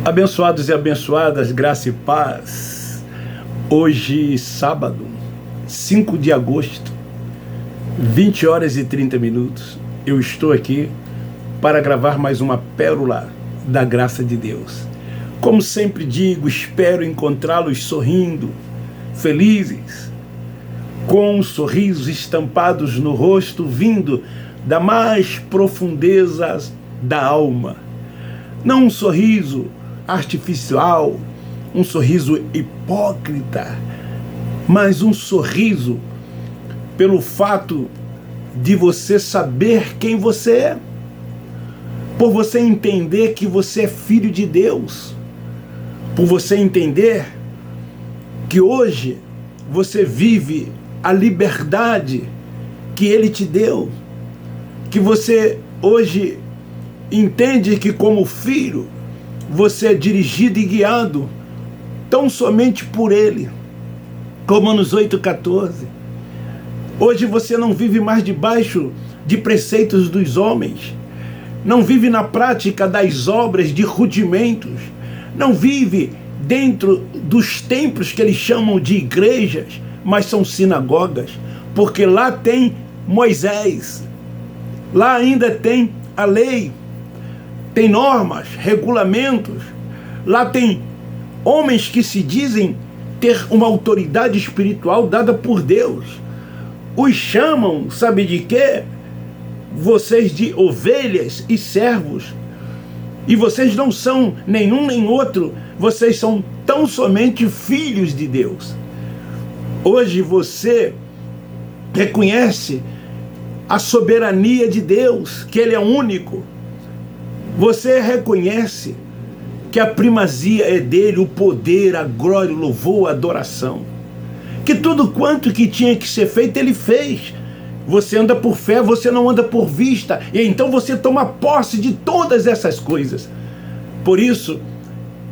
Abençoados e abençoadas, graça e paz. Hoje, sábado, 5 de agosto, 20 horas e 30 minutos, eu estou aqui para gravar mais uma pérola da graça de Deus. Como sempre digo, espero encontrá-los sorrindo, felizes, com sorrisos estampados no rosto, vindo da mais profundezas da alma. Não um sorriso artificial, um sorriso hipócrita, mas um sorriso pelo fato de você saber quem você é, por você entender que você é filho de Deus, por você entender que hoje você vive a liberdade que Ele te deu, que você hoje entende que como filho você é dirigido e guiado tão somente por Ele. Romanos 8,14. Hoje você não vive mais debaixo de preceitos dos homens, não vive na prática das obras de rudimentos, não vive dentro dos templos que eles chamam de igrejas, mas são sinagogas, porque lá tem Moisés, lá ainda tem a lei, tem normas, regulamentos, lá tem homens que se dizem ter uma autoridade espiritual dada por Deus. Os chamam, sabe de quê? Vocês de ovelhas e servos. E vocês não são nenhum nem outro, vocês são tão somente filhos de Deus. Hoje você reconhece a soberania de Deus, que Ele é único. Você reconhece que a primazia é dele, o poder, a glória, o louvor, a adoração. Que tudo quanto que tinha que ser feito, Ele fez. Você anda por fé, você não anda por vista. E então você toma posse de todas essas coisas. Por isso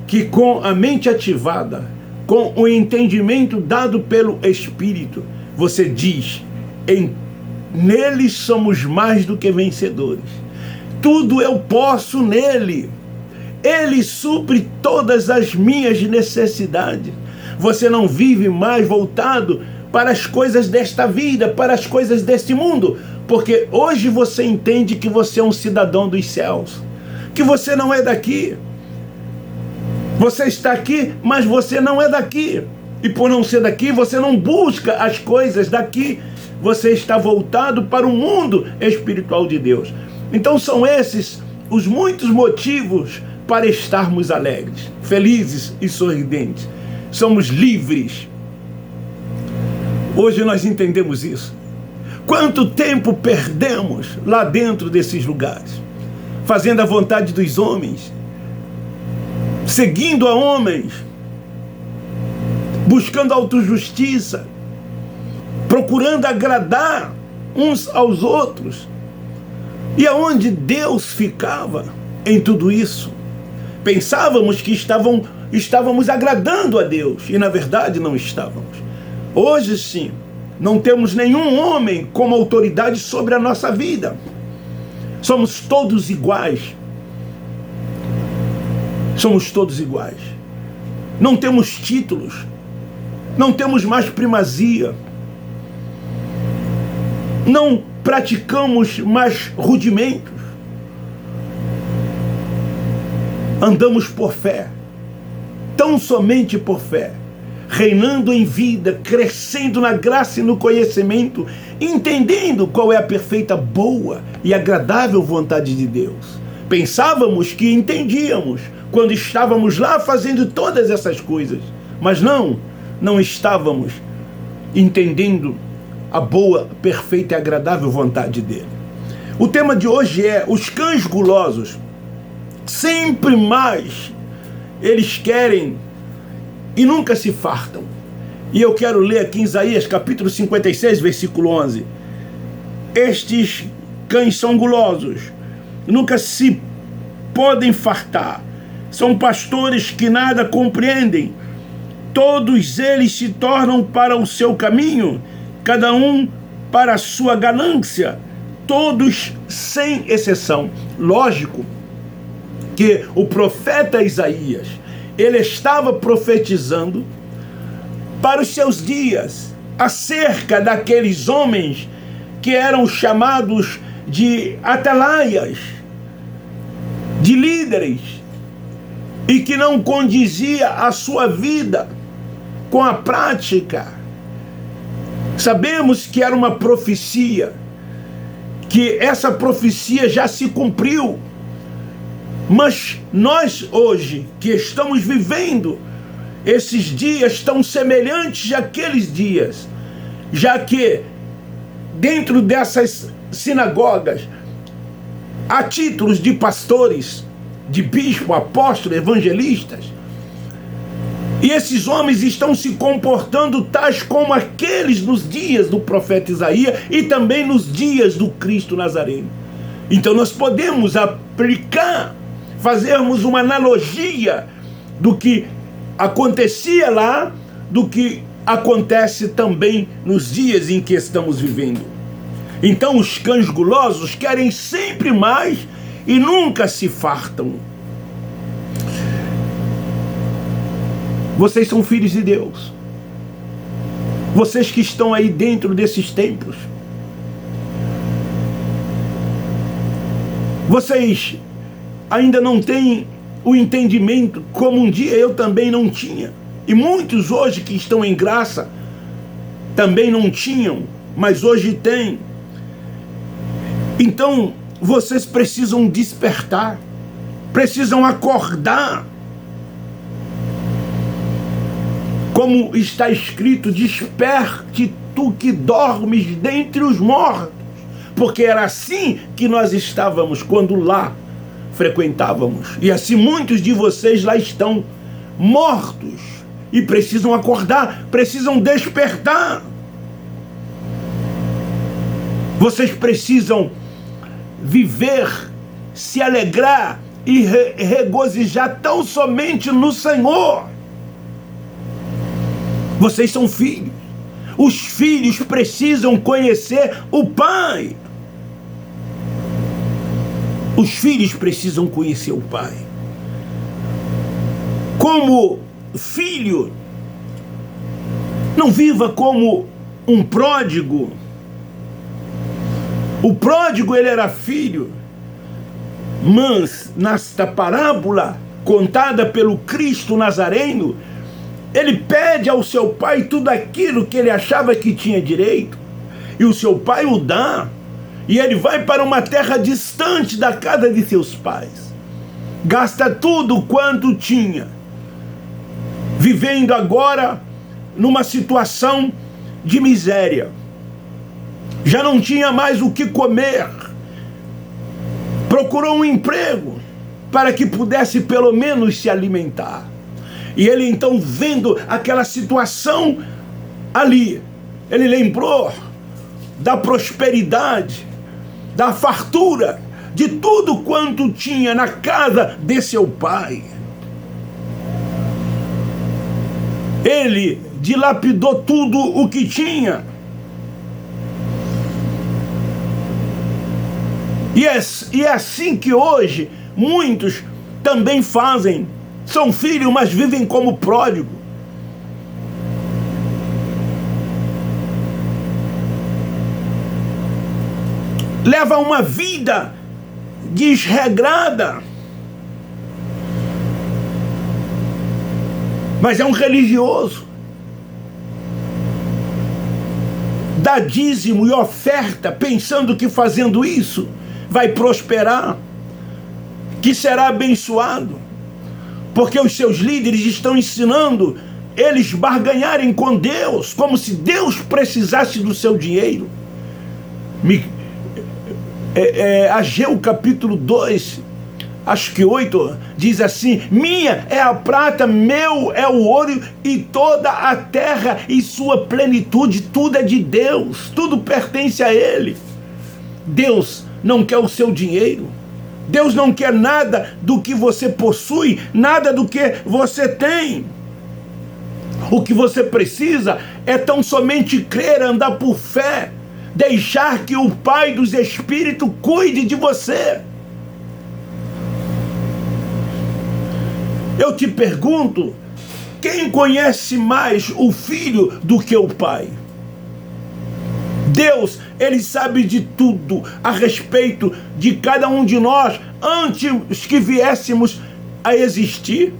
que com a mente ativada, com o entendimento dado pelo Espírito, você diz, nele somos mais do que vencedores. Tudo eu posso nele. Ele supre todas as minhas necessidades. Você não vive mais voltado para as coisas desta vida, para as coisas deste mundo, porque hoje você entende que você é um cidadão dos céus, que você não é daqui. Você está aqui, mas você não é daqui. E por não ser daqui, você não busca as coisas daqui. Você está voltado para o mundo espiritual de Deus. Então são esses os muitos motivos para estarmos alegres, felizes e sorridentes. Somos livres. Hoje nós entendemos isso. Quanto tempo perdemos lá dentro desses lugares, fazendo a vontade dos homens, seguindo a homens, buscando autojustiça, procurando agradar uns aos outros. E aonde Deus ficava em tudo isso? Pensávamos que estávamos agradando a Deus, e na verdade não estávamos. Hoje sim, não temos nenhum homem como autoridade sobre a nossa vida. Somos todos iguais. Somos todos iguais. Não temos títulos, não temos mais primazia, não praticamos mais rudimentos. Andamos por fé, tão somente por fé, reinando em vida, crescendo na graça e no conhecimento, entendendo qual é a perfeita, boa e agradável vontade de Deus. Pensávamos que entendíamos quando estávamos lá fazendo todas essas coisas, mas não estávamos entendendo a boa, perfeita e agradável vontade dele. O tema de hoje é: os cães gulosos, sempre mais eles querem e nunca se fartam. E eu quero ler aqui em Isaías capítulo 56, versículo 11. Estes cães são gulosos, nunca se podem fartar, são pastores que nada compreendem, todos eles se tornam para o seu caminho, cada um para a sua ganância, todos sem exceção. Lógico Porque o profeta Isaías, ele estava profetizando para os seus dias acerca daqueles homens que eram chamados de atalaias, de líderes, e que não condizia a sua vida com a prática. Sabemos que era uma profecia, que essa profecia já se cumpriu, mas nós hoje que estamos vivendo esses dias tão semelhantes àqueles dias, já que dentro dessas sinagogas há títulos de pastores, de bispo, apóstolo, evangelistas, e esses homens estão se comportando tais como aqueles nos dias do profeta Isaías e também nos dias do Cristo Nazareno. Então nós podemos aplicar, fazermos uma analogia do que acontecia lá, do que acontece também nos dias em que estamos vivendo. Então os cães gulosos querem sempre mais e nunca se fartam. Vocês são filhos de Deus. Vocês que estão aí dentro desses templos. Vocês ainda não têm o entendimento como um dia eu também não tinha. E muitos hoje que estão em graça também não tinham, mas hoje têm. Então vocês precisam despertar, precisam acordar. Como está escrito, desperte tu que dormes dentre os mortos. Porque era assim que nós estávamos quando lá frequentávamos. E assim muitos de vocês lá estão mortos. E precisam acordar, precisam despertar. Vocês precisam viver, se alegrar e regozijar tão somente no Senhor. Vocês são filhos. Os filhos precisam conhecer o Pai. Os filhos precisam conhecer o Pai. Como filho, não viva como um pródigo. O pródigo, ele era filho, mas nesta parábola contada pelo Cristo Nazareno, ele pede ao seu pai tudo aquilo que ele achava que tinha direito, e o seu pai o dá, e ele vai para uma terra distante da casa de seus pais, gasta tudo quanto tinha, vivendo agora numa situação de miséria, já não tinha mais o que comer, procurou um emprego para que pudesse pelo menos se alimentar. E ele então, vendo aquela situação ali, ele lembrou da prosperidade, da fartura, de tudo quanto tinha na casa de seu pai. Ele dilapidou tudo o que tinha. E é assim que hoje muitos também fazem. São filhos, mas vivem como pródigo. Leva uma vida desregrada. Mas é um religioso. Dá dízimo e oferta, pensando que fazendo isso vai prosperar, que será abençoado. Porque os seus líderes estão ensinando eles barganharem com Deus, como se Deus precisasse do seu dinheiro. Ageu capítulo 2, acho que 8, diz assim: minha é a prata, meu é o ouro, e toda a terra e sua plenitude, tudo é de Deus, tudo pertence a Ele. Deus não quer o seu dinheiro. Deus não quer nada do que você possui, nada do que você tem. O que você precisa é tão somente crer, andar por fé, deixar que o Pai dos Espíritos cuide de você. Eu te pergunto, quem conhece mais o filho do que o pai? Deus, Ele sabe de tudo a respeito de cada um de nós antes que viéssemos a existir.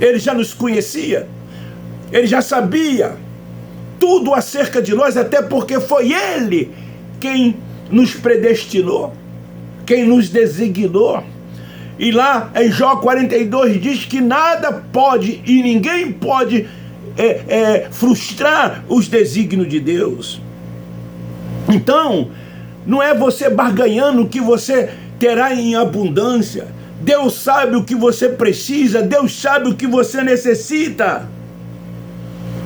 Ele já nos conhecia, Ele já sabia tudo acerca de nós, até porque foi Ele quem nos predestinou, quem nos designou. E lá em Jó 42 diz que nada pode e ninguém pode frustrar os desígnios de Deus. Então, não é você barganhando o que você terá em abundância. Deus sabe o que você precisa, Deus sabe o que você necessita.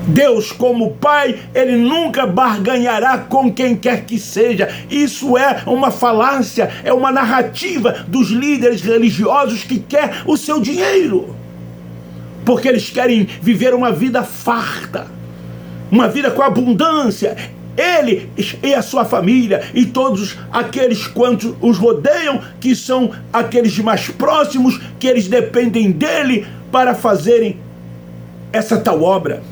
Deus, como Pai, Ele nunca barganhará com quem quer que seja. Isso é uma falácia, é uma narrativa dos líderes religiosos que querem o seu dinheiro. Porque eles querem viver uma vida farta, uma vida com abundância. Ele e a sua família e todos aqueles quantos os rodeiam, que são aqueles mais próximos, que eles dependem dele para fazerem essa tal obra.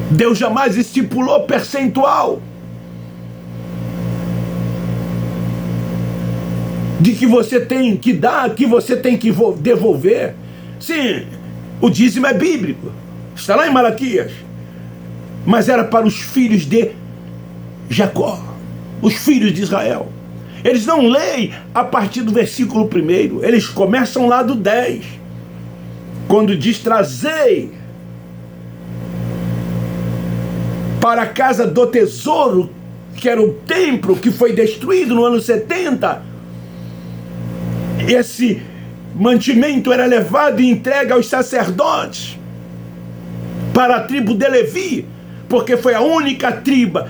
Deus jamais estipulou percentual de que você tem que dar, que você tem que devolver. Sim, o dízimo é bíblico, está lá em Malaquias, mas era para os filhos de Jacó, os filhos de Israel. Eles não leem a partir do versículo 1, eles começam lá do 10, quando diz: trazei para a casa do tesouro, que era o templo que foi destruído no ano 70. Esse mantimento era levado e entregue aos sacerdotes para a tribo de Levi, porque foi a única tribo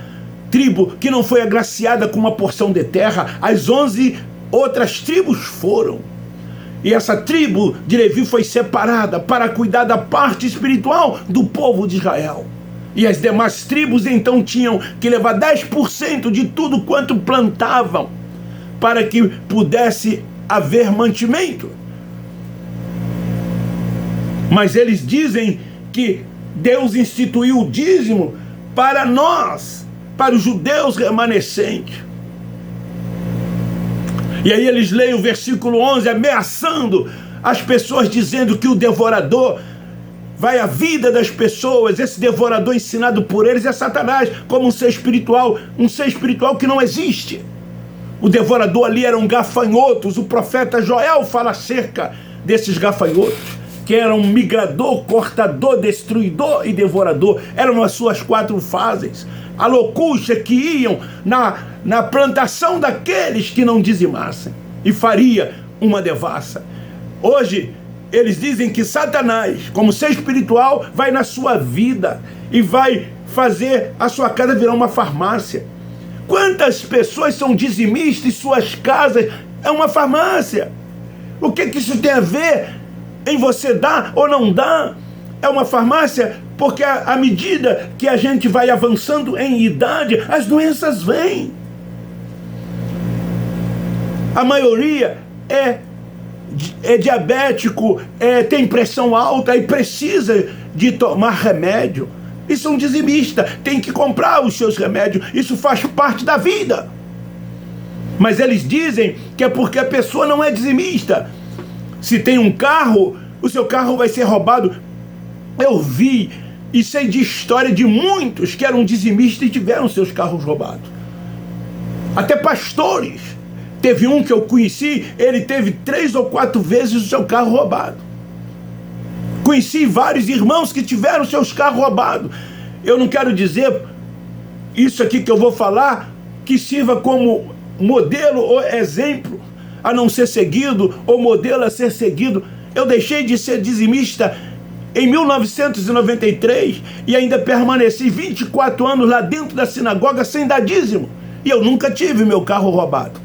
que não foi agraciada com uma porção de terra. As 11 outras tribos foram. E essa tribo de Levi foi separada para cuidar da parte espiritual do povo de Israel. E as demais tribos então tinham que levar 10% de tudo quanto plantavam, para que pudesse haver mantimento. Mas eles dizem que Deus instituiu o dízimo para nós, para os judeus remanescentes. E aí eles leem o versículo 11, ameaçando as pessoas, dizendo que o devorador vai à vida das pessoas. Esse devorador ensinado por eles é Satanás, como um ser espiritual que não existe. O devorador ali eram gafanhotos. O profeta Joel fala acerca desses gafanhotos, que eram migrador, cortador, destruidor e devorador. Eram as suas 4 fases. A locusta que iam na plantação daqueles que não dizimassem e faria uma devassa. Hoje eles dizem que Satanás, como ser espiritual, vai na sua vida e vai fazer a sua casa virar uma farmácia. Quantas pessoas são dizimistas e suas casas é uma farmácia? O que isso tem a ver em você dar ou não dar? É uma farmácia porque à medida que a gente vai avançando em idade, as doenças vêm. A maioria é diabético, tem pressão alta e precisa de tomar remédio. E são dizimistas, tem que comprar os seus remédios. Isso faz parte da vida. Mas eles dizem que é porque a pessoa não é dizimista. Se tem um carro, o seu carro vai ser roubado. Eu vi e sei de história de muitos que eram dizimistas e tiveram seus carros roubados. Até pastores. Teve um que eu conheci, ele teve 3 ou 4 vezes o seu carro roubado. Conheci vários irmãos que tiveram seus carros roubados. Eu não quero dizer isso aqui que eu vou falar que sirva como modelo ou exemplo a não ser seguido, ou modelo a ser seguido. Eu deixei de ser dizimista em 1993 e ainda permaneci 24 anos lá dentro da sinagoga sem dar dízimo. E eu nunca tive meu carro roubado.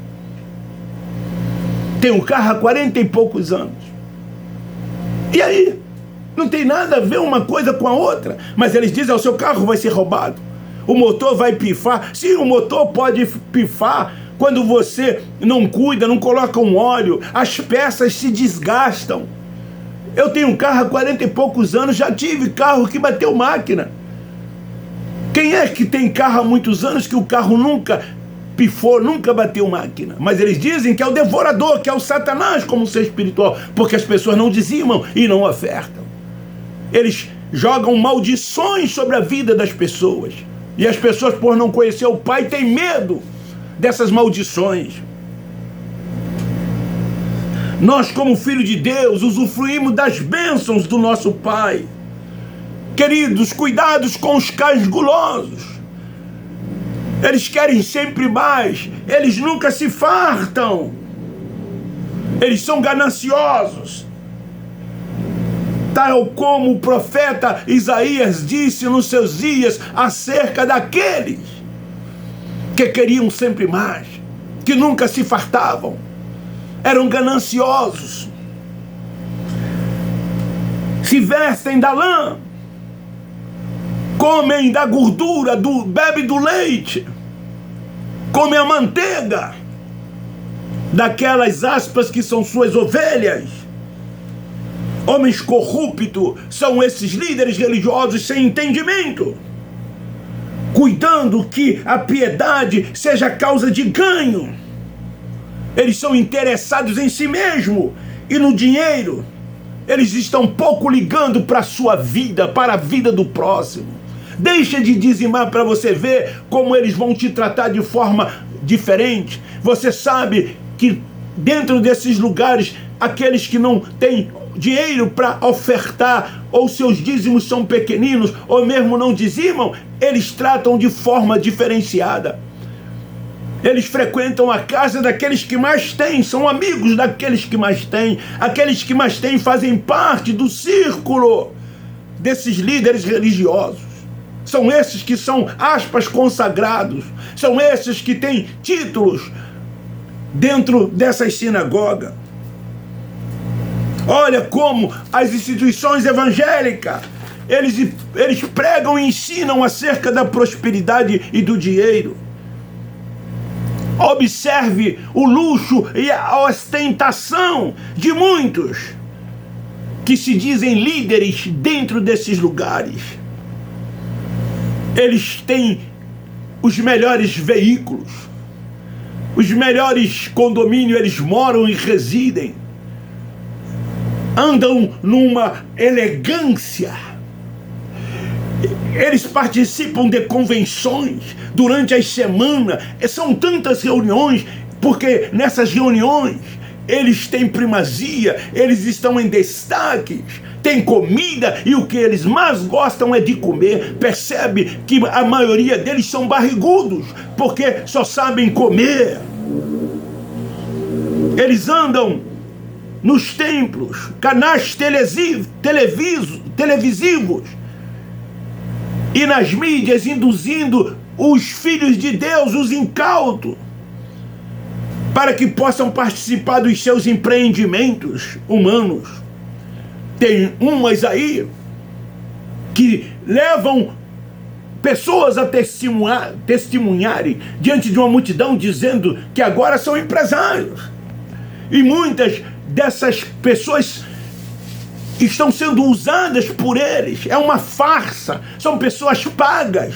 Tenho um carro há 40 e poucos anos. E aí? Não tem nada a ver uma coisa com a outra. Mas eles dizem, o seu carro vai ser roubado. O motor vai pifar. Sim, o motor pode pifar, quando você não cuida, não coloca um óleo, as peças se desgastam. Eu tenho um carro há 40 e poucos anos, já tive carro que bateu máquina. Quem é que tem carro há muitos anos que o carro nunca pifou, nunca bateu máquina? Mas eles dizem que é o devorador, que é o Satanás como ser espiritual, porque as pessoas não dizimam e não ofertam. Eles jogam maldições sobre a vida das pessoas. E as pessoas, por não conhecer o Pai, têm medo dessas maldições. Nós, como filho de Deus, usufruímos das bênçãos do nosso Pai. Queridos, cuidados com os cães gulosos. Eles querem sempre mais. Eles nunca se fartam. Eles são gananciosos. Tal como o profeta Isaías disse nos seus dias acerca daqueles que queriam sempre mais, que nunca se fartavam, eram gananciosos, se vestem da lã, comem da gordura, bebem do leite, comem a manteiga daquelas aspas que são suas ovelhas. Homens corruptos são esses líderes religiosos sem entendimento, cuidando que a piedade seja causa de ganho. Eles são interessados em si mesmo e no dinheiro. Eles estão pouco ligando para a sua vida, para a vida do próximo. Deixa de dizimar para você ver como eles vão te tratar de forma diferente. Você sabe que dentro desses lugares, aqueles que não têm dinheiro para ofertar, ou seus dízimos são pequeninos, ou mesmo não dizimam, eles tratam de forma diferenciada. Eles frequentam a casa daqueles que mais têm, são amigos daqueles que mais têm. Aqueles que mais têm fazem parte do círculo desses líderes religiosos. São esses que são, aspas, consagrados. São esses que têm títulos dentro dessas sinagogas. Olha como as instituições evangélicas, eles pregam e ensinam acerca da prosperidade e do dinheiro. Observe o luxo e a ostentação de muitos que se dizem líderes dentro desses lugares. Eles têm os melhores veículos, os melhores condomínios, eles moram e residem. Andam numa elegância. Eles participam de convenções durante as semanas. São tantas reuniões, porque nessas reuniões eles têm primazia, eles estão em destaques, tem comida e o que eles mais gostam é de comer. Percebe que a maioria deles são barrigudos, porque só sabem comer. Eles andam nos templos, canais televisivos e nas mídias, induzindo os filhos de Deus, os incautos, para que possam participar dos seus empreendimentos humanos. Tem umas aí que levam pessoas a testemunharem diante de uma multidão, dizendo que agora são empresários. E muitas dessas pessoas estão sendo usadas por eles. É uma farsa. São pessoas pagas,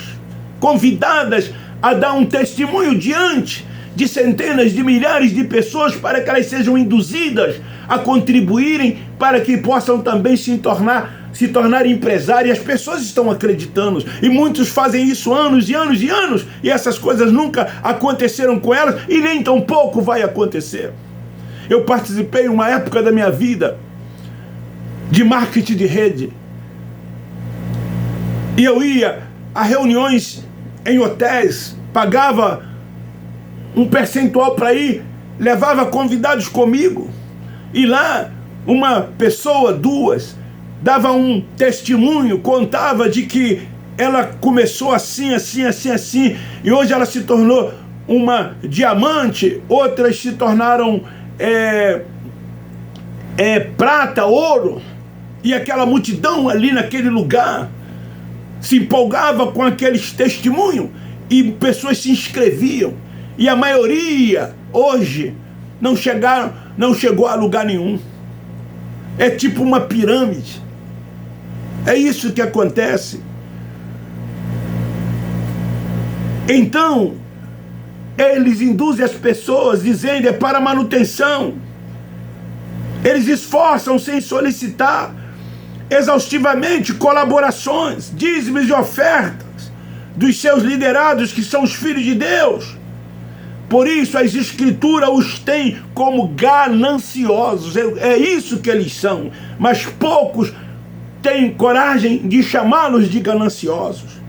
convidadas a dar um testemunho diante de centenas de milhares de pessoas para que elas sejam induzidas a contribuírem para que possam também se tornar empresários. As pessoas estão acreditando e muitos fazem isso anos e anos e anos e essas coisas nunca aconteceram com elas e nem tão pouco vai acontecer. Eu participei uma época da minha vida de marketing de rede. E eu ia a reuniões em hotéis, pagava um percentual para ir, levava convidados comigo. E lá, uma pessoa, duas, dava um testemunho, contava de que ela começou assim, e hoje ela se tornou uma diamante, outras se tornaram prata, ouro, e aquela multidão ali naquele lugar se empolgava com aqueles testemunhos e pessoas se inscreviam. E a maioria, hoje, não chegou a lugar nenhum. É tipo uma pirâmide. É isso que acontece. Então, eles induzem as pessoas dizendo é para manutenção. Eles esforçam sem solicitar exaustivamente colaborações, dízimos e ofertas dos seus liderados, que são os filhos de Deus. Por isso as escrituras os têm como gananciosos. É isso que eles são. Mas poucos têm coragem de chamá-los de gananciosos.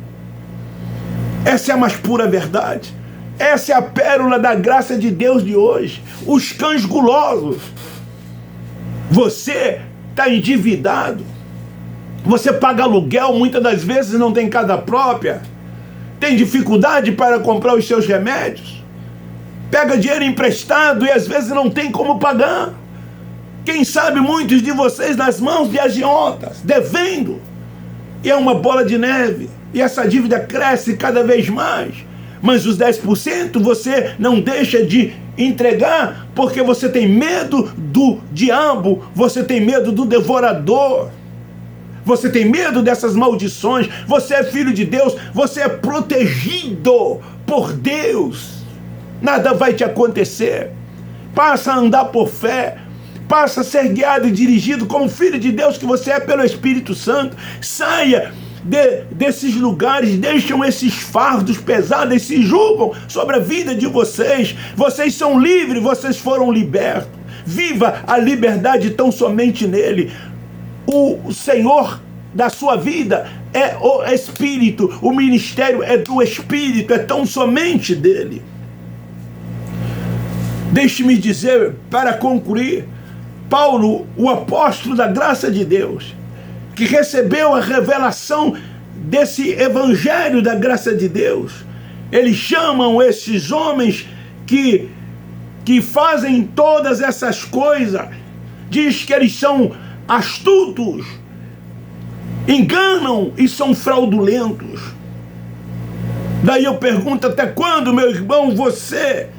Essa é a mais pura verdade. Essa é a pérola da graça de Deus de hoje. Os cães gulosos. Você está endividado. Você paga aluguel, muitas das vezes não tem casa própria. Tem dificuldade para comprar os seus remédios. Pega dinheiro emprestado e às vezes não tem como pagar. Quem sabe muitos de vocês nas mãos de agiotas, devendo. E é uma bola de neve. E essa dívida cresce cada vez mais. Mas os 10% você não deixa de entregar porque você tem medo do diabo, você tem medo do devorador. Você tem medo dessas maldições. Você é filho de Deus, você é protegido por Deus. Nada vai te acontecer. Passa a andar por fé. Passa a ser guiado e dirigido como filho de Deus que você é pelo Espírito Santo. Saia desses lugares, deixam esses fardos pesados e se julgam sobre a vida de vocês. Vocês são livres, vocês foram libertos. Viva a liberdade tão somente nele. O Senhor da sua vida é o Espírito. O ministério é do Espírito, é tão somente dele. Deixe-me dizer, para concluir, Paulo, o apóstolo da graça de Deus, que recebeu a revelação desse evangelho da graça de Deus, eles chamam esses homens que fazem todas essas coisas, diz que eles são astutos, enganam e são fraudulentos. Daí eu pergunto, até quando, meu irmão, você,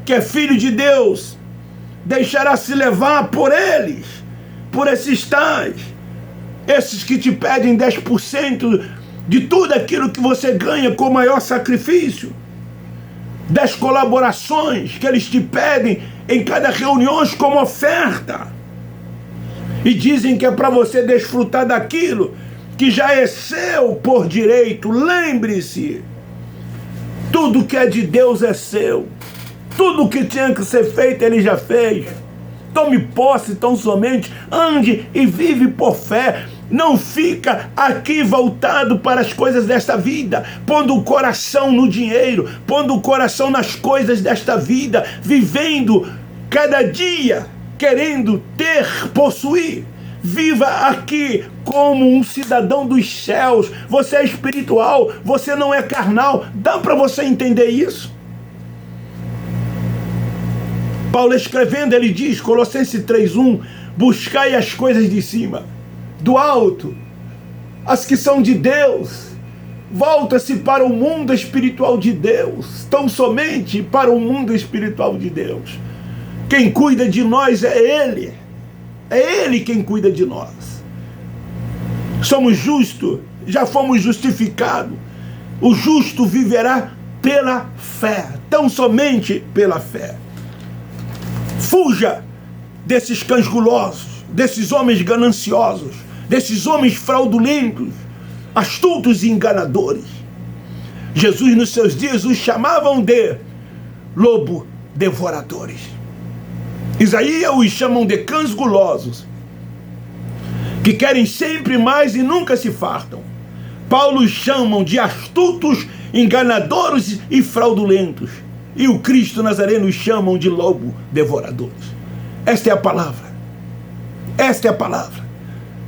que é filho de Deus, deixará se levar por eles, por esses tais, esses que te pedem 10% de tudo aquilo que você ganha com o maior sacrifício, 10 colaborações que eles te pedem em cada reunião como oferta, e dizem que é para você desfrutar daquilo que já é seu por direito. Lembre-se, tudo que é de Deus é seu. Tudo que tinha que ser feito, ele já fez. Tome posse tão somente, ande e vive por fé. Não fica aqui voltado para as coisas desta vida, pondo o coração no dinheiro, pondo o coração nas coisas desta vida, vivendo cada dia, querendo ter, possuir. Viva aqui como um cidadão dos céus. Você é espiritual, você não é carnal. Dá para você entender isso? Paulo escrevendo, ele diz, Colossenses 3:1, buscai as coisas de cima, do alto, as que são de Deus. Volta-se para o mundo espiritual de Deus, tão somente para o mundo espiritual de Deus. Quem cuida de nós é Ele. É Ele quem cuida de nós. Somos justos, já fomos justificados. O justo viverá pela fé, tão somente pela fé. Fuja desses cães gulosos, desses homens gananciosos, desses homens fraudulentos, astutos e enganadores. Jesus, nos seus dias, os chamavam de lobo devoradores. Isaías os chamam de cães gulosos, que querem sempre mais e nunca se fartam. Paulo os chamam de astutos, enganadores e fraudulentos. E o Cristo Nazareno os chamam de lobo devoradores. Esta é a palavra. Esta é a palavra.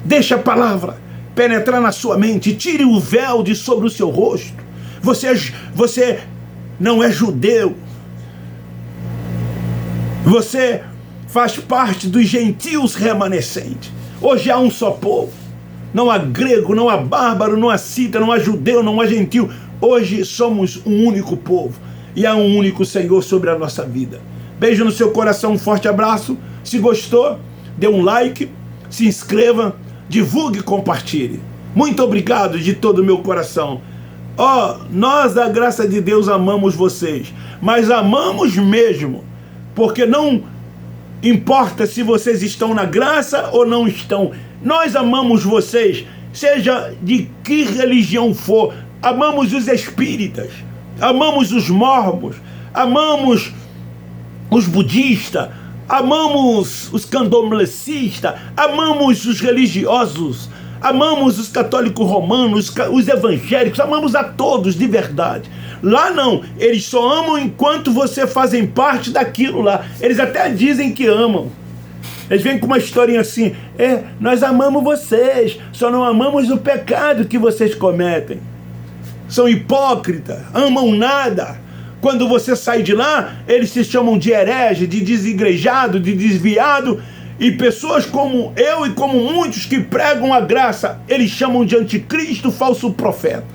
Deixa a palavra penetrar na sua mente. Tire o véu de sobre o seu rosto. Você não é judeu. Você faz parte dos gentios remanescentes. Hoje há um só povo. Não há grego, não há bárbaro, não há cita, não há judeu, não há gentil. Hoje somos um único povo. e há um único Senhor sobre a nossa vida. Beijo no seu coração, um forte abraço. Se gostou, dê um like, se inscreva, divulgue e compartilhe. Muito obrigado de todo o meu coração. Nós da graça de Deus amamos vocês, mas amamos mesmo, porque não importa se vocês estão na graça ou não estão. Nós amamos vocês, seja de que religião for. Amamos os espíritas, amamos os mormons, amamos os budistas, amamos os candomblecistas, amamos os religiosos, amamos os católicos romanos, os evangélicos, amamos a todos de verdade. Lá não, eles só amam enquanto você fazem parte daquilo lá. Eles até dizem que amam. Eles vêm com uma historinha assim: nós amamos vocês, só não amamos o pecado que vocês cometem. São hipócritas, amam nada. Quando você sai de lá, eles se chamam de herege, de desigrejado, de desviado. E pessoas como eu e como muitos que pregam a graça, eles chamam de anticristo, falso profeta.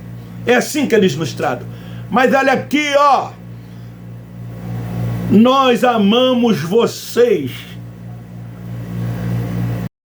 É assim que eles nos tratam. Mas olha aqui, nós amamos vocês.